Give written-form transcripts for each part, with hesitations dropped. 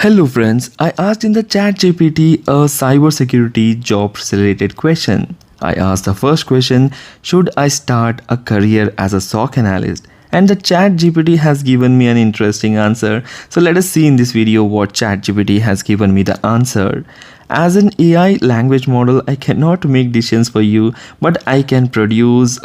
Hello friends, I asked in the ChatGPT a cybersecurity jobs related question. I asked the first question, should I start a career as a SOC analyst? And the ChatGPT has given me an interesting answer. So let us see in this video what ChatGPT has given me the answer. As an AI language model, I cannot make decisions for you, but I can produce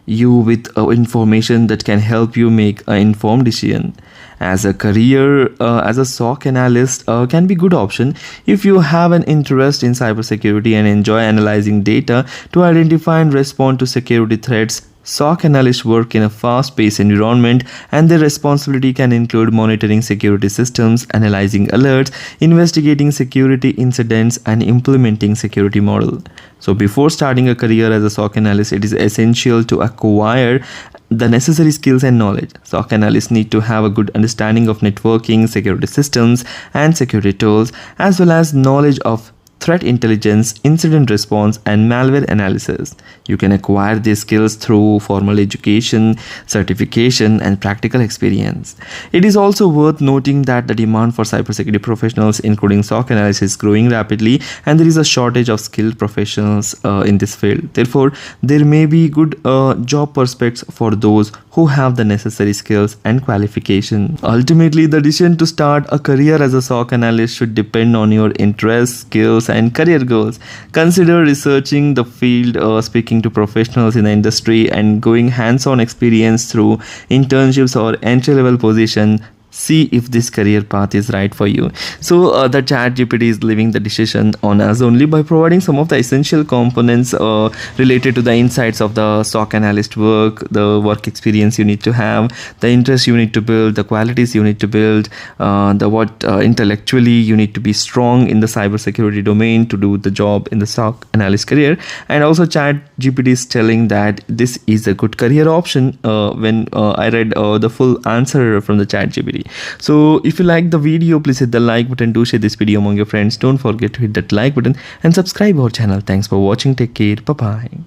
you with information that can help you make an informed decision. As a career as a SOC analyst can be good option if you have an interest in cybersecurity and enjoy analyzing data to identify and respond to security threats. SOC analysts work in a fast-paced environment and their responsibility can include monitoring security systems, analyzing alerts, investigating security incidents, and implementing security model. So before starting a career as a SOC analyst, it is essential to acquire the necessary skills and knowledge. SOC analysts need to have a good understanding of networking, security systems, and security tools, as well as knowledge of threat intelligence, incident response, and malware analysis. You can acquire these skills through formal education, certification, and practical experience. It is also worth noting that the demand for cybersecurity professionals, including SOC analysts, is growing rapidly, and there is a shortage of skilled professionals in this field. Therefore, there may be good job prospects for those who have the necessary skills and qualification. Ultimately, the decision to start a career as a SOC analyst should depend on your interests, skills, and career goals. Consider researching the field, speaking to professionals in the industry, and going hands-on experience through internships or entry-level position. See if this career path is right for you. So the ChatGPT is leaving the decision on us only by providing some of the essential components related to the insights of the SOC analyst work, the work experience you need to have, the interest you need to build, the qualities you need to build, intellectually you need to be strong in the cybersecurity domain to do the job in the SOC analyst career. And also ChatGPT is telling that this is a good career option when I read the full answer from the ChatGPT. So if you like the video, please hit the like button. Do share this video among your friends. Don't forget to hit that like button and subscribe our channel. Thanks for watching. Take care. Bye bye.